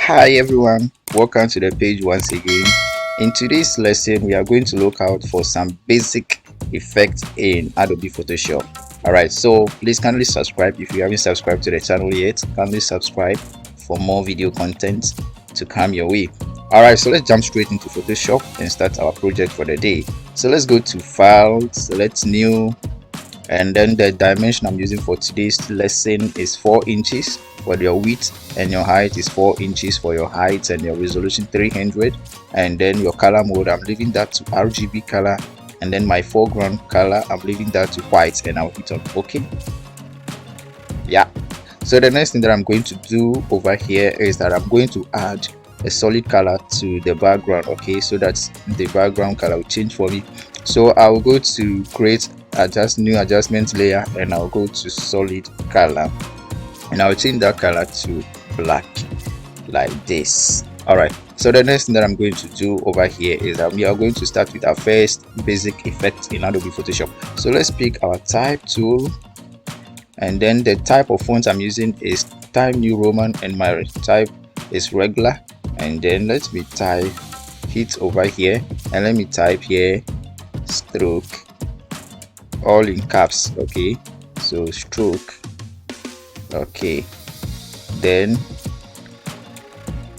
Hi everyone, welcome to the page once again. In today's lesson, we are going to look out for some basic effects in Adobe Photoshop. Alright, so please kindly subscribe if you haven't subscribed to the channel yet. Kindly subscribe for more video content to come your way. Alright, so let's jump straight into Photoshop and start our project for the day. So let's go to File, select New, and then the dimension I'm using for today's lesson is 4 inches for your width, and your height is 4 inches for your height, and your resolution 300. And then your color mode, I'm leaving that to RGB color, and then my foreground color, I'm leaving that to white, and I'll hit on OK. Yeah, so the next thing that I'm going to do over here is that I'm going to add a solid color to the background, okay, so that the background color will change for me. So I'll go to create new adjustment layer, and I'll go to solid color, and I'll change that color to black like this. All right, so the next thing that I'm going to do over here is that we are going to start with our first basic effect in Adobe Photoshop. So let's pick our type tool, and then the type of font I'm using is Times New Roman, and my type is regular. And then let me type, hit over here, and let me type here stroke, all in caps, okay, so stroke, okay. Then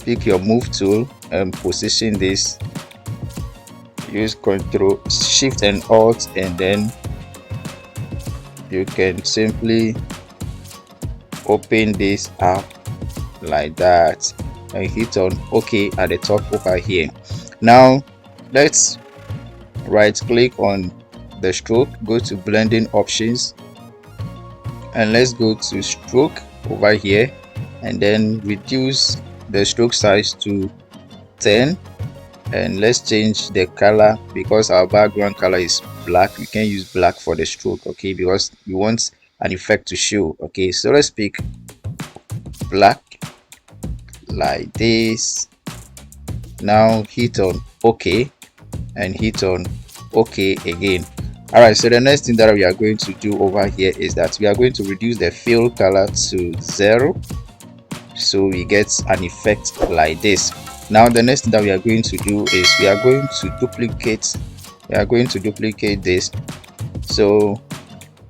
pick your move tool and position this, use Ctrl Shift and Alt, and then you can simply open this up like that and hit on OK at the top over here. Now let's right click on the stroke, go to blending options, and let's go to stroke over here, and then reduce the stroke size to 10, and let's change the color because our background color is black. We can use black for the stroke, okay, because we want an effect to show. Okay, so let's pick black like this. Now hit on OK and hit on OK again. All right, so the next thing that we are going to do over here is that we are going to reduce the fill color to 0, so we get an effect like this. Now the next thing that we are going to do is we are going to duplicate this. So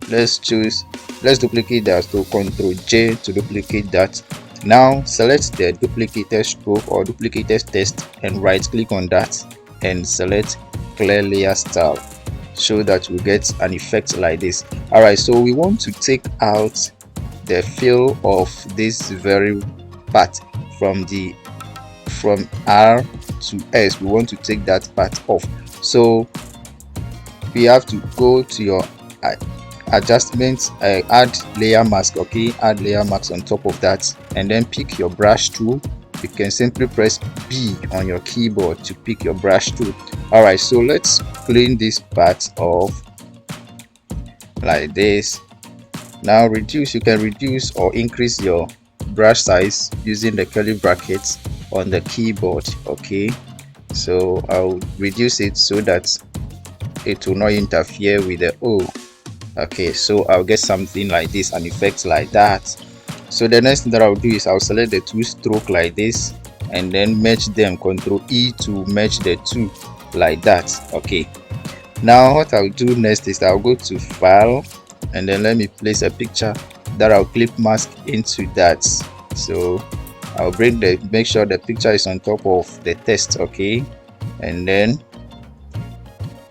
let's duplicate that, so Ctrl J to duplicate that. Now select the duplicated stroke or duplicated text and right click on that and select clear layer style, so that we get an effect like this. All right, so we want to take out the fill of this very part from R to S. We want to take that part off, so we have to go to your adjustments, add layer mask, okay, add layer mask on top of that, and then pick your brush tool. You can simply press B on your keyboard to pick your brush tool. All right, so let's clean this part off like this. Now you can reduce or increase your brush size using the curly brackets on the keyboard, okay. So I'll reduce it so that it will not interfere with the O. Okay, so I'll get something like this, an effect like that. So the next thing that I'll do is I'll select the two stroke like this, and then merge them, Ctrl E to merge the two like that. Okay, now what I'll do next is I'll go to File, and then let me place a picture that I'll clip mask into that. So I'll make sure the picture is on top of the text, okay, and then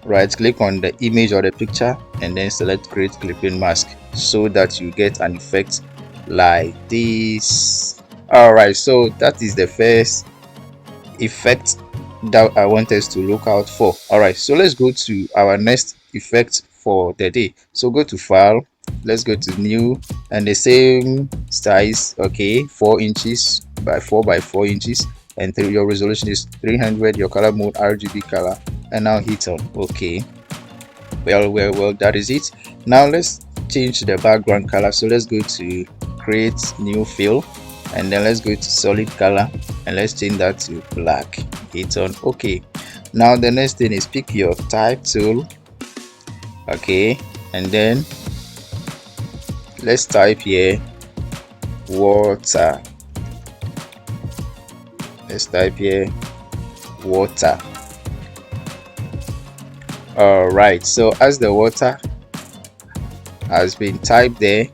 right click on the image or the picture and then select create clipping mask, so that you get an effect like this. All right, so that is the first effect that I want us to look out for. All right, so let's go to our next effect for the day. So go to File, let's go to New, and the same size, okay, 4 inches by 4 by 4 inches, and your resolution is 300, your color mode RGB color, and now hit on OK. Well, that is it. Now let's change the background color. So let's go to create new fill, and then let's go to solid color, and let's change that to black. Hit on OK. Now the next thing is pick your type tool, okay, and then let's type here water. Let's type here water. All right, so as the water has been typed there,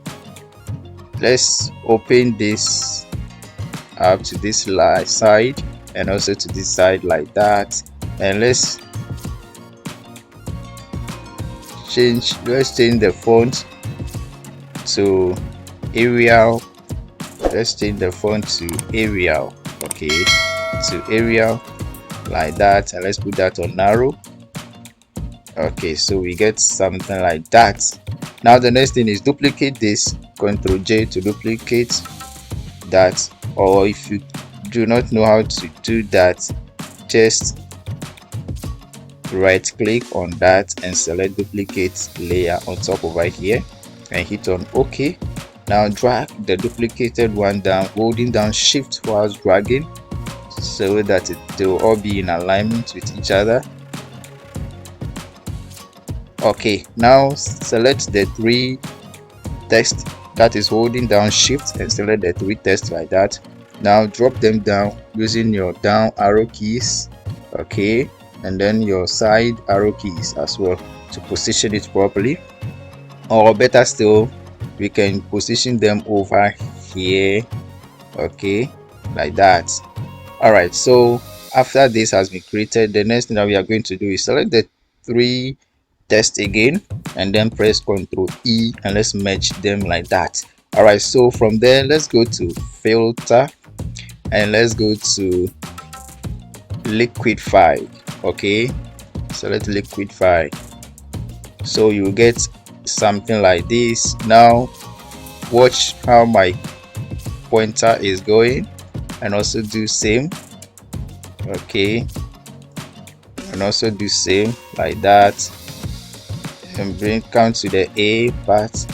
let's open this up to this side and also to this side like that, and let's change the font to Arial. Let's change the font to Arial. Okay, to Arial like that, and let's put that on narrow. Okay, so we get something like that. Now the next thing is duplicate this, Ctrl J to duplicate that, or if you do not know how to do that, just right click on that and select duplicate layer on top over here and hit on OK. Now drag the duplicated one down, holding down shift while dragging so that they will all be in alignment with each other. Okay, now select the three text, that is holding down shift and select the three text like that. Now drop them down using your down arrow keys, okay, and then your side arrow keys as well to position it properly. Or better still, we can position them over here, okay, like that. All right, so after this has been created, the next thing that we are going to do is select the three text again and then press Ctrl E and let's merge them like that. All right, so from there let's go to filter and let's go to liquidify. Okay, select liquidify, so you get something like this. Now watch how my pointer is going and also do same. Okay, and also do same like that, and bring count to the A part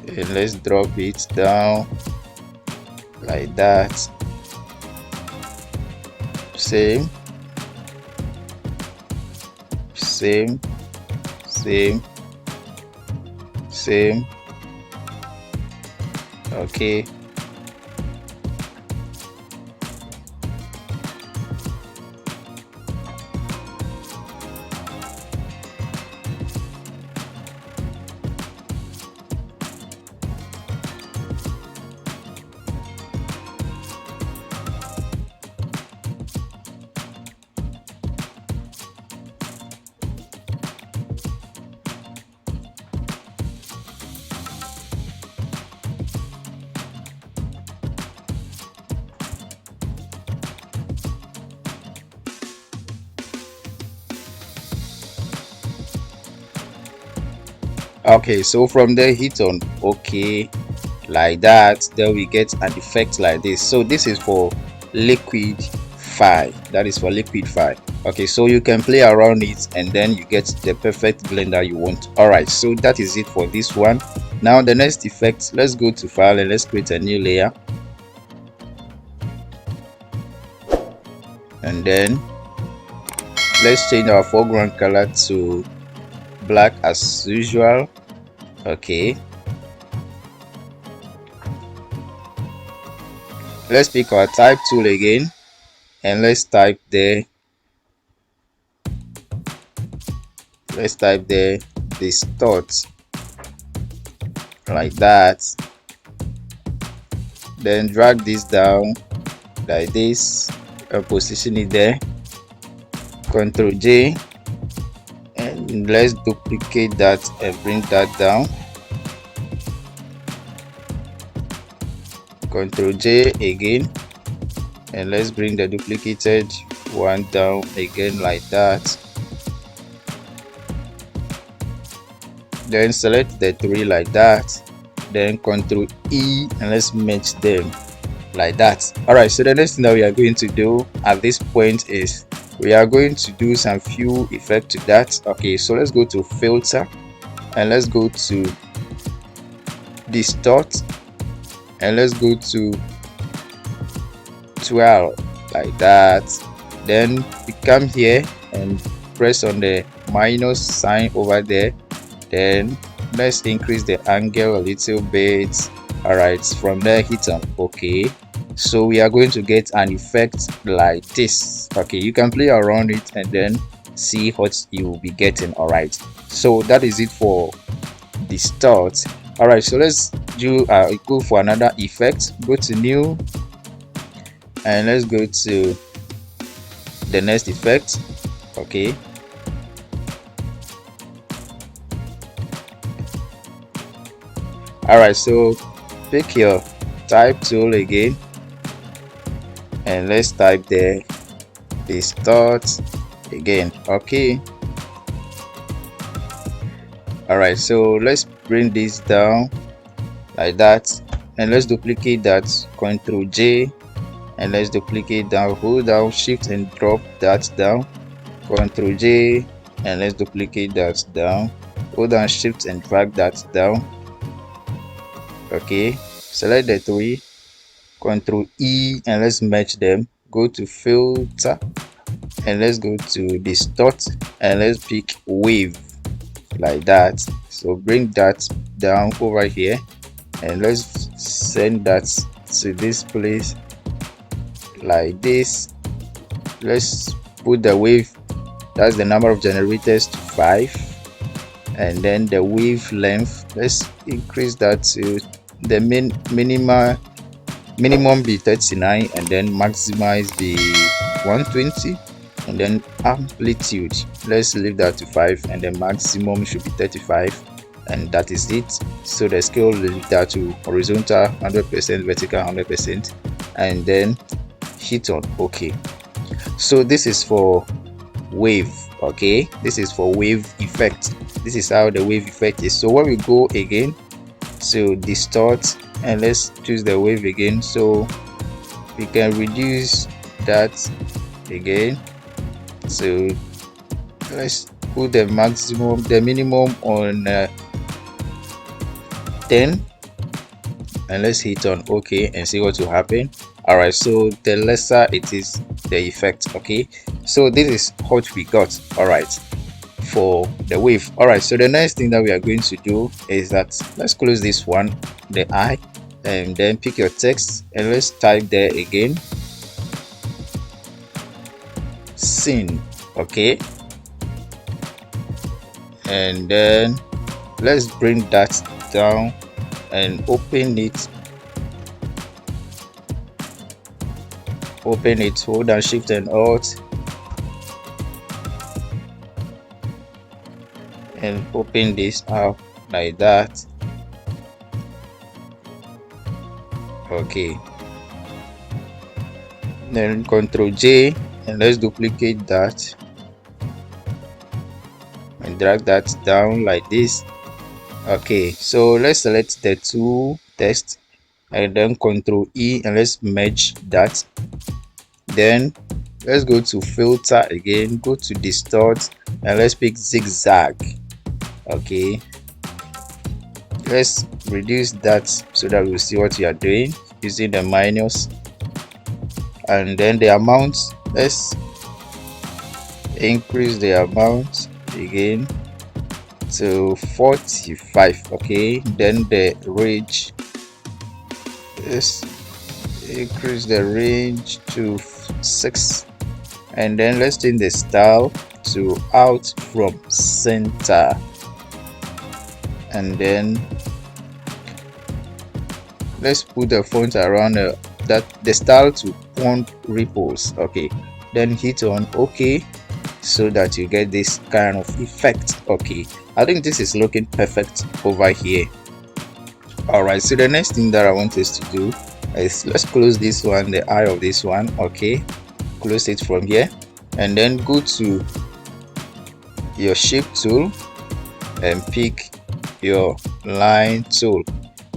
and let's drop it down like that. Same, same, same, same. Okay, okay, so from there hit on OK like that. Then we get an effect like this. So this is for liquidify, that is for liquidify. Okay, so you can play around it and then you get the perfect blender you want. All right, so that is it for this one. Now the next effect, let's go to file and let's create a new layer, and then let's change our foreground color to black as usual. Okay, let's pick our type tool again and let's type there distort like that, then drag this down like this and position it there. Ctrl J and let's duplicate that and bring that down. Ctrl J again and let's bring the duplicated one down again like that. Then select the three like that, then Ctrl E and let's merge them like that. All right, so the next thing that we are going to do at this point is we are going to do some few effect to that. Okay, so let's go to filter and let's go to distort and let's go to 12 like that. Then we come here and press on the minus sign over there, then let's increase the angle a little bit. All right, from there hit on OK So we are going to get an effect like this. Okay, you can play around it and then see what you will be getting. All right, so that is it for the start. All right, so let's do go for another effect. Go to new and let's go to the next effect. Okay, all right, so pick your type tool again and let's type there distort again. Okay, all right, so let's bring this down like that and let's duplicate that. Ctrl J and let's duplicate down, hold down shift and drop that down. Ctrl J and let's duplicate that down, hold down shift and drag that down. Okay, select the three, Ctrl E and let's merge them. Go to filter and let's go to distort and let's pick wave like that. So bring that down over here and let's send that to this place like this. Let's put the wave, that's the number of generators, to 5, and then the wave length, let's increase that to the minimum be 39 and then maximize be 120, and then amplitude, let's leave that to 5 and then maximum should be 35, and that is it. So the scale, leave that to horizontal 100%, vertical 100%, and then hit on OK. So this is for wave. Okay, this is for wave effect. This is how the wave effect is. So when we go again to distort and let's choose the wave again, so we can reduce that again. So let's put the maximum, the minimum on 10 and let's hit on OK and see what will happen. All right, so the lesser it is, the effect. Okay, so this is what we got. All right, for the wave. All right, so the next thing that we are going to do is that let's close this one, the eye, and then pick your text and let's type there again, scene. Okay, and then let's bring that down and open it, hold down shift and alt and open this up like that. Okay, then Ctrl J and let's duplicate that and drag that down like this. Okay, so let's select the two text and then Ctrl E and let's merge that. Then let's go to filter again, go to distort and let's pick zigzag. Okay, let's reduce that so that we'll see what you are doing using the minus, and then the amount, let's increase the amount again to 45. Okay, then the range, let's increase the range to 6, and then let's change the style to out from center, and then let's put the font around the style to font ripples. Okay, then hit on OK so that you get this kind of effect. Okay, I think this is looking perfect over here. All right, so the next thing that I want us to do is let's close this one, the eye of this one. Okay, close it from here and then go to your shape tool and pick your line tool.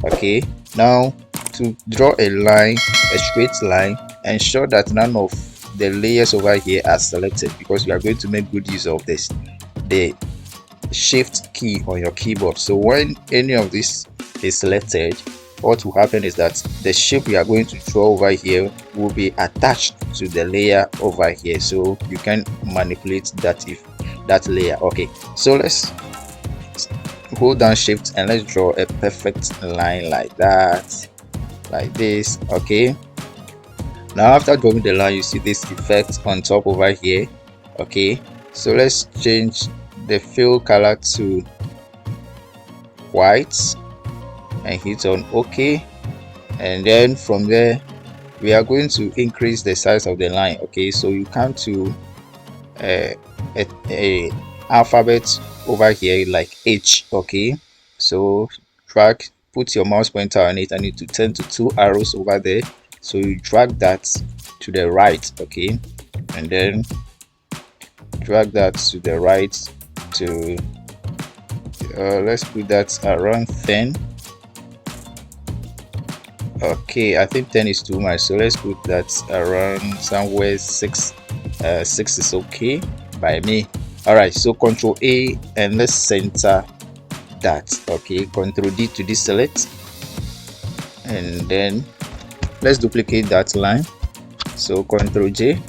Okay, now to draw a line, a straight line, ensure that none of the layers over here are selected, because we are going to make good use of this, the shift key on your keyboard. So when any of this is selected, what will happen is that the shape we are going to draw over here will be attached to the layer over here, so you can manipulate that if that layer. Okay, so let's hold down shift and let's draw a perfect line like that, like this. Okay, Now after drawing the line, you see this effect on top over here. Okay, so let's change the fill color to white and hit on OK, and then from there we are going to increase the size of the line. Okay, so you come to a alphabet over here like H. Okay, so drag, put your mouse pointer on it, and it to turn to 2 arrows over there, so you drag that to the right. Okay, and then drag that to the right to let's put that around 10. Okay, I think 10 is too much, so let's put that around somewhere 6. 6 is okay by me. All right, so Control A and let's center that. Okay, Control D to deselect, and then let's duplicate that line. So Control J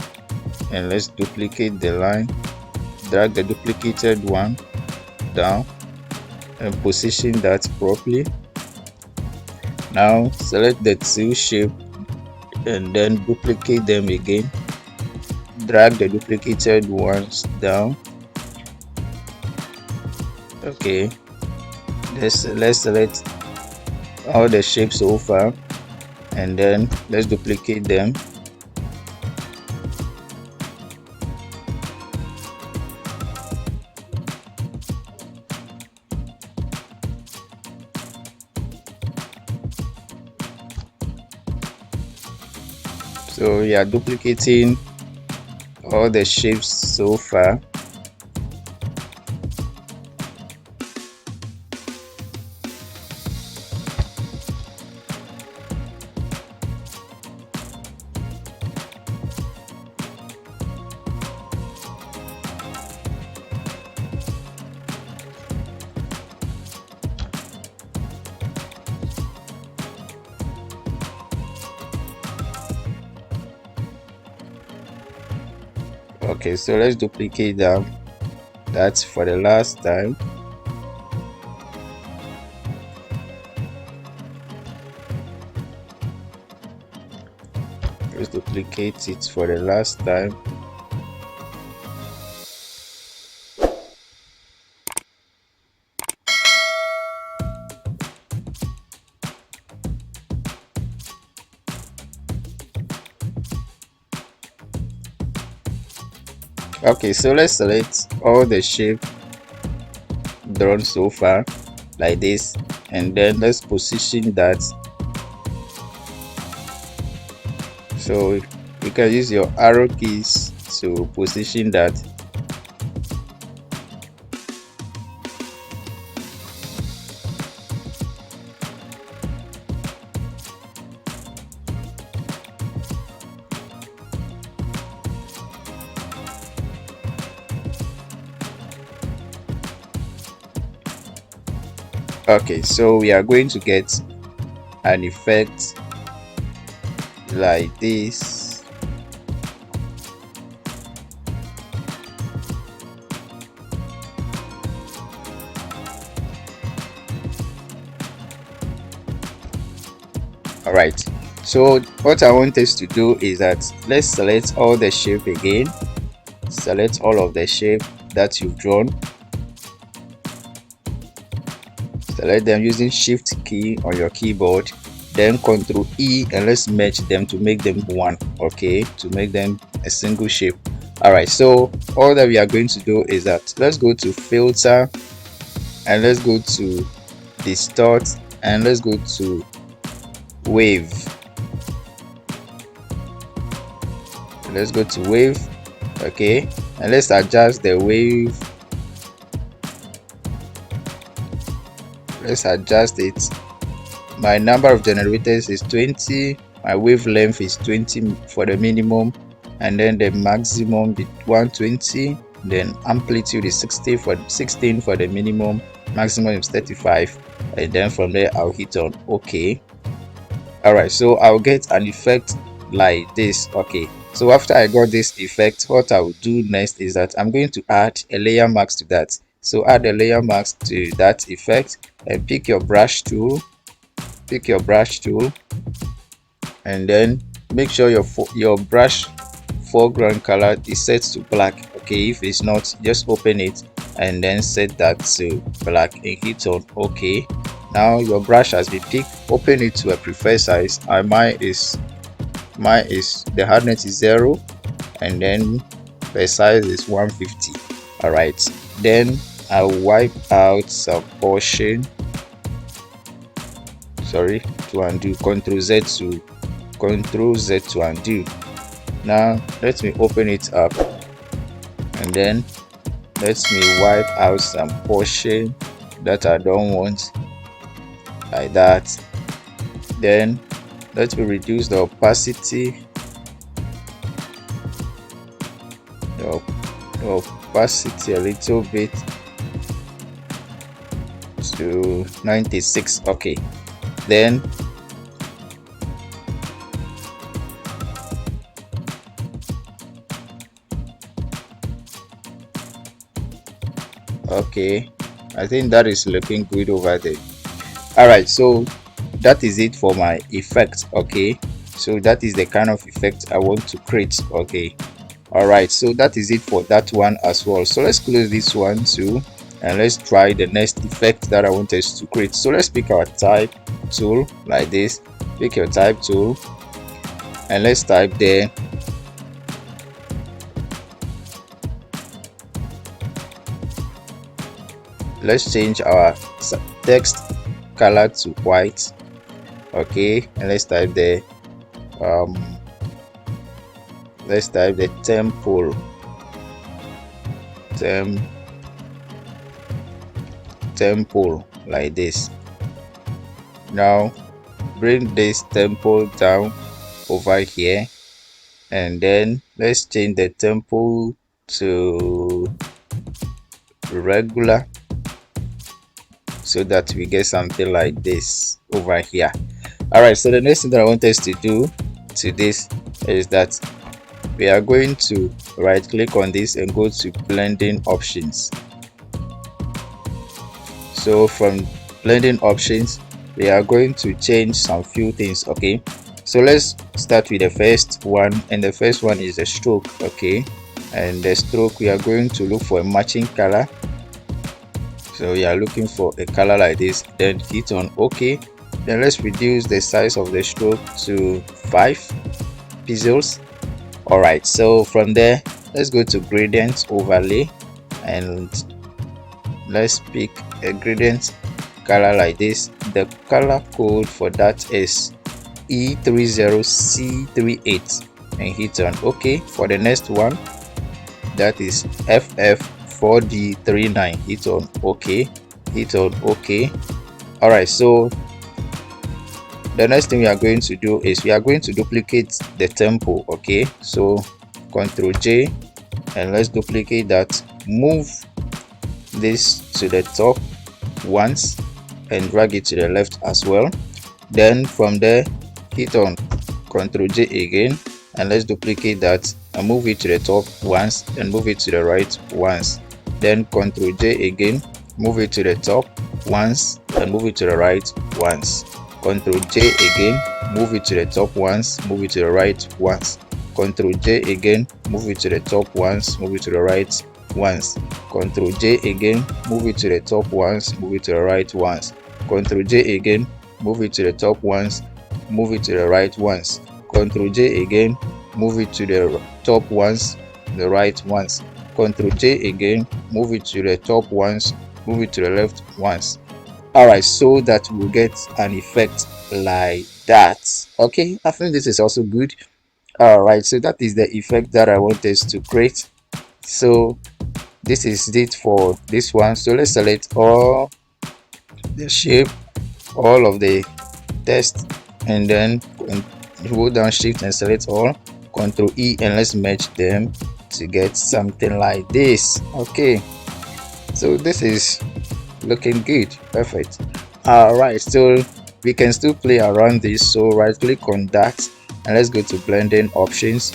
and let's duplicate the line, drag the duplicated one down and position that properly. Now select the two shape and then duplicate them again, drag the duplicated ones down. Okay, let's select all the shapes so far and then let's duplicate them. So we are duplicating all the shapes so far. Okay, so let's duplicate that. That's for the last time. Let's duplicate it for the last time. Okay, so let's select all the shape drawn so far like this, and then let's position that. So you can use your arrow keys to position that. Okay, so we are going to get an effect like this. All right, so what I want us to do is that let's select all the shape again, select all of the shape that you've drawn, select them using Shift key on your keyboard, then Control E, and let's merge them to make them one. Okay, to make them a single shape. All right, so all that we are going to do is that let's go to Filter and let's go to Distort and let's go to Wave. Let's go to Wave. Okay, and let's adjust the wave. Let's adjust it. My number of generators is 20, my wavelength is 20 for the minimum, and then the maximum is 120, then amplitude is 16 for the minimum, maximum is 35, and then from there I'll hit on OK. All right, so I'll get an effect like this. Okay, so after I got this effect, what I will do next is that I'm going to add a layer mask to that. So add a layer mask to that effect and pick your brush tool, and then make sure your brush foreground color is set to black. Okay, if it's not, just open it and then set that to black and hit on OK. Now your brush has been picked. Open it to a preferred size. Mine is the hardness is 0 and then the size is 150. All right, then I'll wipe out some portion. Sorry, to undo. Control Z to undo. Now let me open it up and then let me wipe out some portion that I don't want, like that. Then let me reduce the opacity a little bit to 96. Okay, then okay, I think that is looking good over there. All right, so that is it for my effect. Okay, so that is the kind of effect I want to create. Okay, all right, so that is it for that one as well. So let's close this one too and let's try the next effect that I want us to create. So let's pick our type tool like this. Pick your type tool and let's type there let's change our text color to white. Okay, and let's type the temple like this. Now bring this temple down over here and then let's change the temple to regular so that we get something like this over here. All right, so the next thing that I want us to do to this is that we are going to right click on this and go to blending options. So from blending options we are going to change some few things. Okay, so let's start with the first one, and the first one is a stroke. Okay, and the stroke we are going to look for a matching color. So we are looking for a color like this, then hit on OK. Then let's reduce the size of the stroke to 5 pixels. All right, so from there let's go to gradient overlay and let's pick a gradient color like this. The color code for that is E30C38 and hit on OK. For the next one, that is FF4D39, hit on OK, hit on OK. All right, so the next thing we are going to do is we are going to duplicate the tempo. Okay, so Ctrl J and let's duplicate that. Move this to the top once and drag it to the left as well. Then from there hit on Ctrl J again and let's duplicate that and move it to the top once and move it to the right once. Then Ctrl J again, move it to the top once and move it to the right once. Ctrl J again, move it to the top once, move it to the right once. Ctrl J again, move it to the top once, move it to the right once. Ctrl J again, move it to the top once, move it to the right once. Ctrl J again, move it to the top once, move it to the right once. Ctrl J again, move it to the top once, the right once. Ctrl J again, move it to the top once, move it to the left once. All right, so that we'll get an effect like that. Okay, I think this is also good. All right, so that is the effect that I want us to create. So this is it for this one. So let's select all the shape, all of the text, and then hold down shift and select all, Ctrl E, and let's merge them to get something like this. Okay, so this is looking good, perfect. All right, so we can still play around this. So right click on that and let's go to blending options.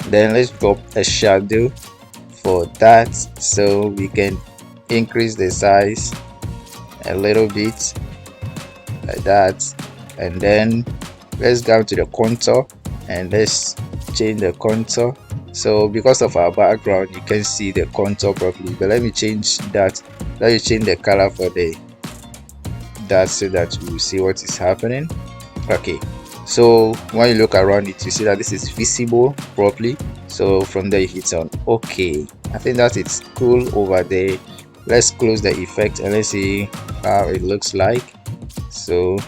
Then let's drop a shadow for that so we can increase the size a little bit like that, and then let's go to the contour and let's change the contour. So because of our background you can see the contour properly, but let me change that. Let me change the color for that so that you will see what is happening. Okay, so when you look around it you see that this is visible properly. So from there you hit on okay. I think that it's cool over there. Let's close the effect and let's see how it looks like. So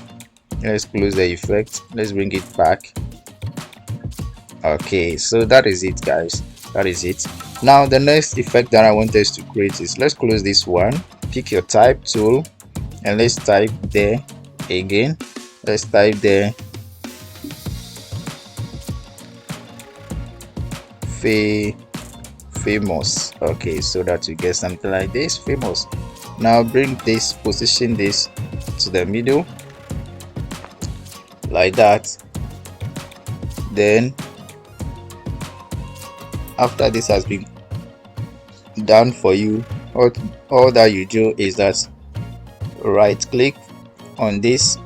let's close the effect, let's bring it back. Okay, so that is it guys, that is it. Now the next effect that I want us to create is, let's close this one, pick your type tool and let's type there again. Let's type there famous. Okay, so that you get something like this, famous. Now bring this, position this to the middle like that. Then after this has been done for you, all that you do is that right click on this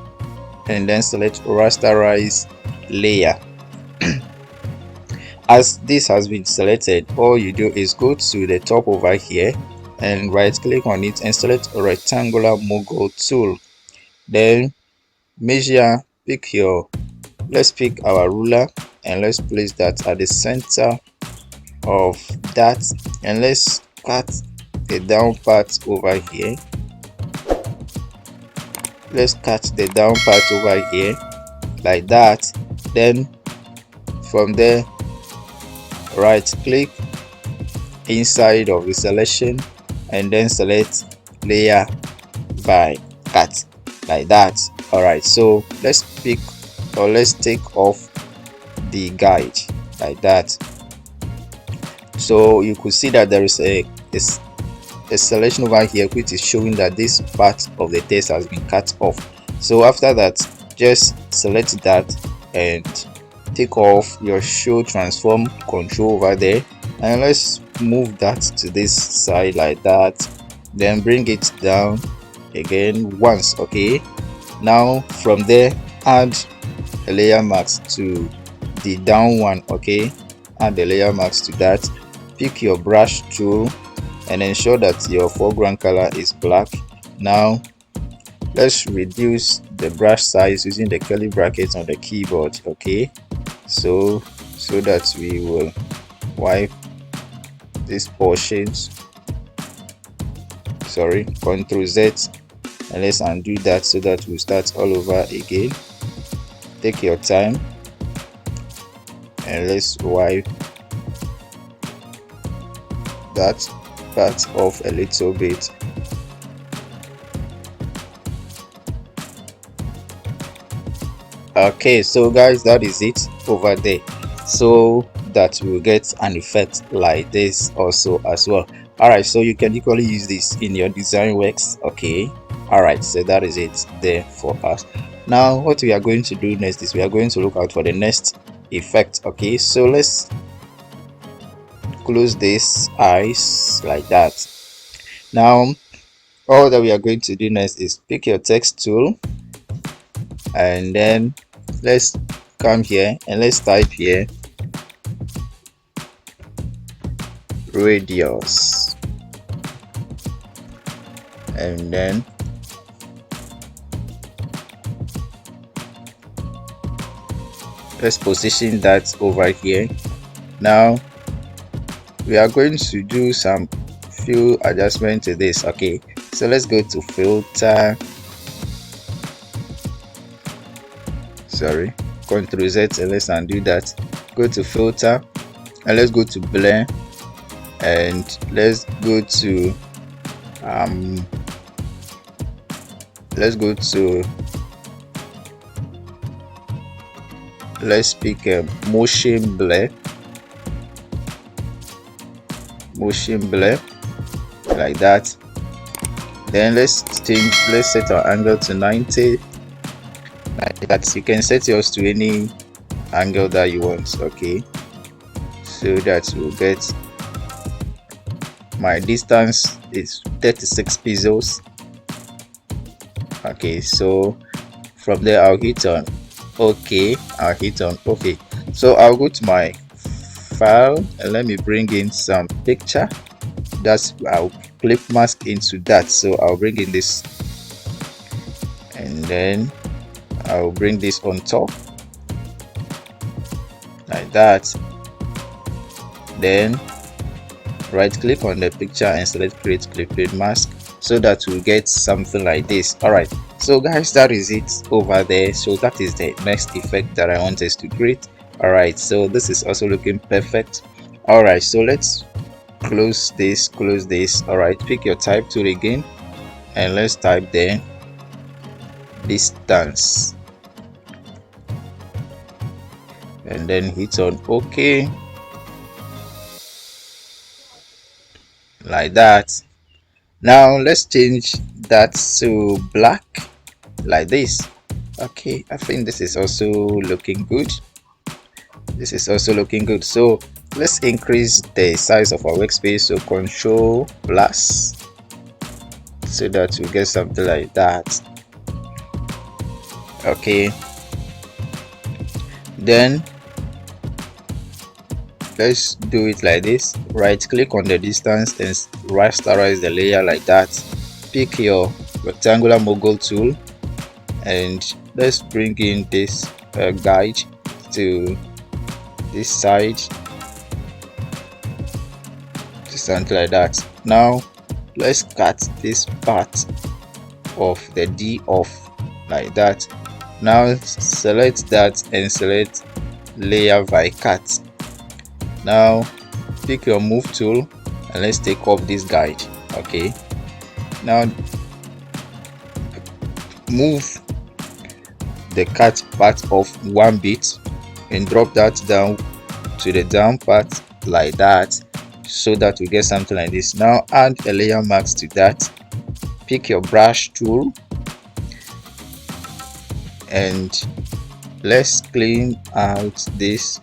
and then select rasterize layer. As this has been selected, all you do is go to the top over here and right click on it and select a rectangular mogul tool. Then measure, let's pick our ruler and let's place that at the center of that, and let's cut the down part over here. Let's cut the down part over here like that. Then from there right click inside of the selection and then select layer by cut like that. All right, so let's pick or let's take off the guide like that. So you could see that there is a selection over here which is showing that this part of the text has been cut off. So after that, just select that and take off your show transform control over there, and let's move that to this side like that. Then bring it down again once. Okay, now from there add a layer mask to the down one. Okay, add the layer mask to that. Pick your brush tool and ensure that your foreground color is black. Now let's reduce the brush size using the curly brackets on the keyboard. Okay, so that we will wipe these portions. Sorry, Ctrl Z, and let's undo that so that we start all over again. Take your time and let's wipe that part off a little bit. Okay, so guys, that is it over there, so that we'll get an effect like this also as well. All right, so you can equally use this in your design works. Okay, all right, so that is it there for us. Now what we are going to do next is we are going to look out for the next effect. Okay, so let's close this eyes like that. Now all that we are going to do next is pick your text tool and then let's come here and let's type here radius, and then let's position that over here. Now we are going to do some few adjustments to this. Okay, so let's go to filter, sorry, Ctrl Z, and let's undo that. Go to filter and let's go to blend and let's go to let's pick a motion blur like that. Then let's set our angle to 90 like that. You can set yours to any angle that you want. Okay, so that we'll get, my distance is 36 pixels. Okay, so from there I'll hit on okay. I'll hit on okay. So I'll go to my file and let me bring in some picture. That's I'll clip mask into that. So I'll bring in this and then I'll bring this on top like that. Then right click on the picture and select create clip mask so that we get something like this. All right, so guys, that is it over there. So that is the next effect that I want us to create. All right, so this is also looking perfect. All right, so let's close this. All right, pick your type tool again and let's type there distance and then hit on OK like that. Now let's change that to black like this. Okay, I think this is also looking good. So let's increase the size of our workspace. So Control plus so that we get something like that. Okay, then let's do it like this. Right click on the distance and rasterize the layer like that. Pick your rectangular mogul tool and let's bring in this guide to this side to something like that. Now let's cut this part of the D off like that. Now select that and select layer by cut. Now pick your move tool and let's take off this guide. Okay, now move the cut part of 1 bit and drop that down to the down part like that so that we get something like this. Now add a layer mask to that. Pick your brush tool and let's clean out this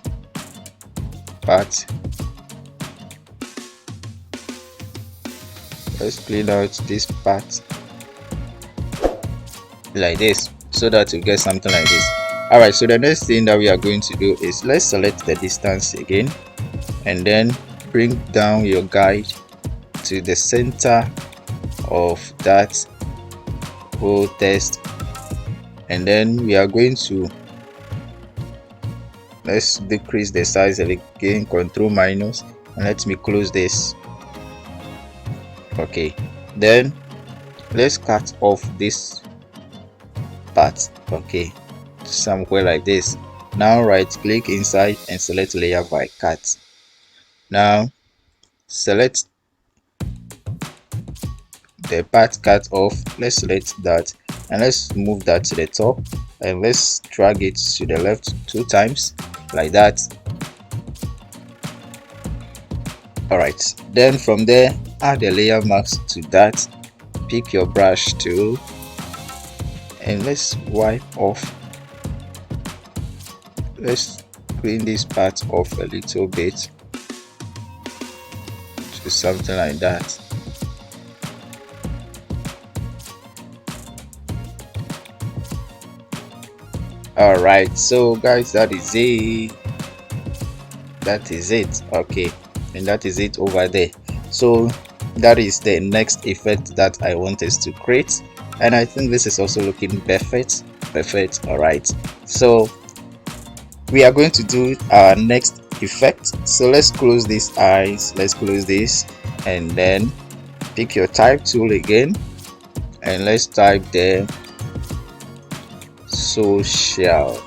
part. Let's clean out this part like this so that you get something like this. All right, so the next thing that we are going to do is let's select the distance again and then bring down your guide to the center of that whole text, and then we are going to let's decrease the size again, Control minus, and let me close this. Okay, then let's cut off this part, okay, somewhere like this. Now right click inside and select layer by cut. Now select the part cut off. Let's select that and let's move that to the top and let's drag it to the left 2 times like that. All right, then from there add a layer mask to that. Pick your brush tool and let's wipe off. Let's clean this part off a little bit to something like that. All right, so guys, that is it. Okay, and that is it over there. So that is the next effect that I want us to create, and I think this is also looking perfect. All right, so we are going to do our next effect. So let's close these eyes, let's close this, and then pick your type tool again and let's type there social.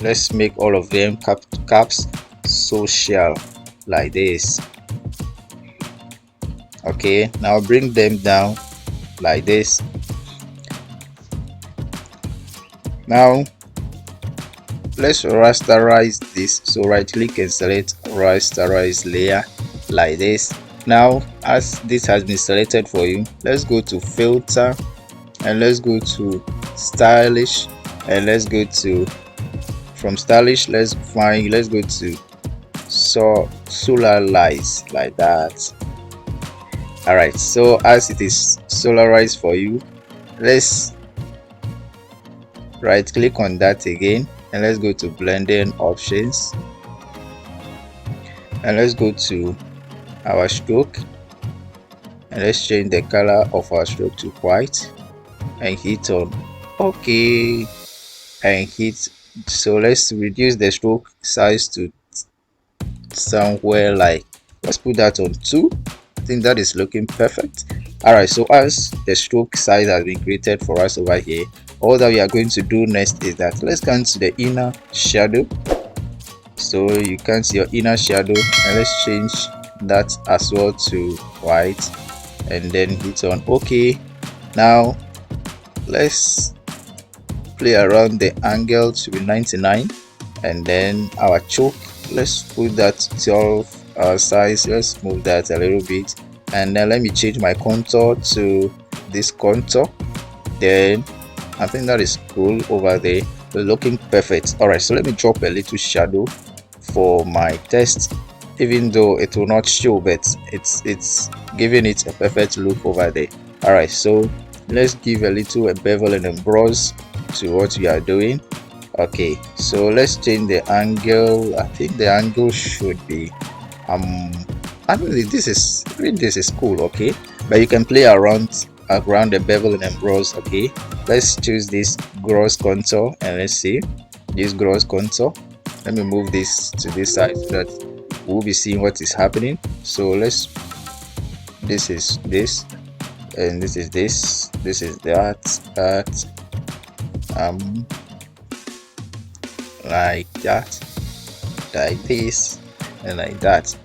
Let's make all of them caps social like this. Okay, now bring them down like this. Now let's rasterize this. So right click and select rasterize layer like this. Now as this has been selected for you, let's go to filter and let's go to stylish and let's go to from stylish let's go to solarize like that. All right, so as it is solarized for you, let's right click on that again, and let's go to blending options, and let's go to our stroke, and let's change the color of our stroke to white, and hit on OK, and hit. So let's reduce the stroke size to somewhere like, let's put that on 2. I think that is looking perfect. All right, so as the stroke size has been created for us over here, all that we are going to do next is that let's come to the inner shadow. So you can see your inner shadow, and let's change that as well to white, and then hit on OK. Now let's play around the angle to be 99, and then our choke, let's put that 12 size. Let's move that a little bit, and then let me change my contour to this contour. Then I think that is cool over there, looking perfect. All right, so let me drop a little shadow for my test, even though it will not show, but it's giving it a perfect look over there. All right, so let's give a little bevel and emboss to what we are doing. Okay, so let's change the angle. I think the angle should be I don't know, this is cool. Okay, but you can play around the bevel and emboss. Okay, let's choose this gross contour, and let's see this gross contour. Let me move this to this side so that we'll be seeing what is happening. So this is this, and this is that, like that, like this, and like that.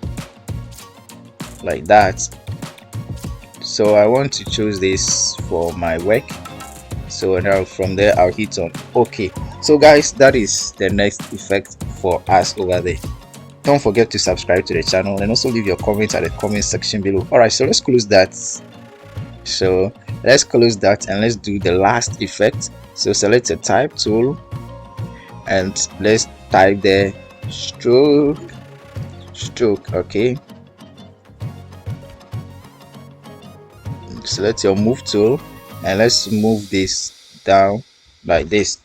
So I want to choose this for my work. So now from there I'll hit on OK. So guys, that is the next effect for us over there. Don't forget to subscribe to the channel, and also leave your comments at the comment section below. All right, so let's close that. And let's do the last effect. So select a type tool, and let's type the stroke. Okay, select your move tool, and let's move this down like this.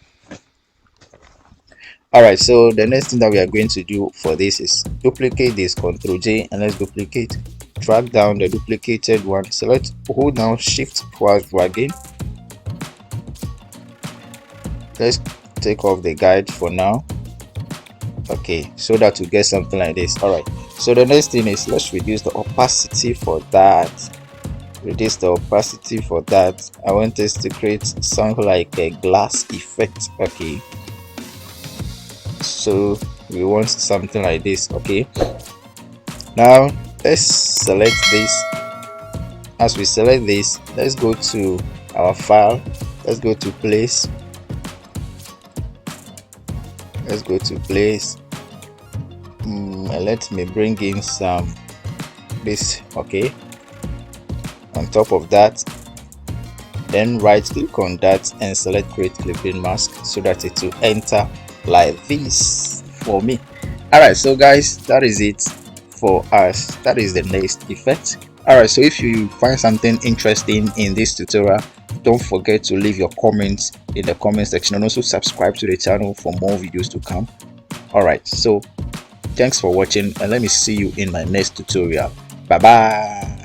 All right, so the next thing that we are going to do for this is duplicate this, Ctrl J, and let's duplicate. Drag down the duplicated one, select, hold down shift while dragging. Let's take off the guide for now. Okay, so that we get something like this. All right, so the next thing is let's reduce the opacity for that. I want this to create something like a glass effect. Okay, so we want something like this. Okay, now let's select this. As we select this, let's go to our file, let's go to place, and let me bring in some this. Okay, on top of that, then right click on that and select create clipping mask so that it will enter like this for me. All right, so guys, that is it for us. That is the next effect. All right, so if you find something interesting in this tutorial, don't forget to leave your comments in the comment section, and also subscribe to the channel for more videos to come. All right, so thanks for watching, and let me see you in my next tutorial. Bye bye.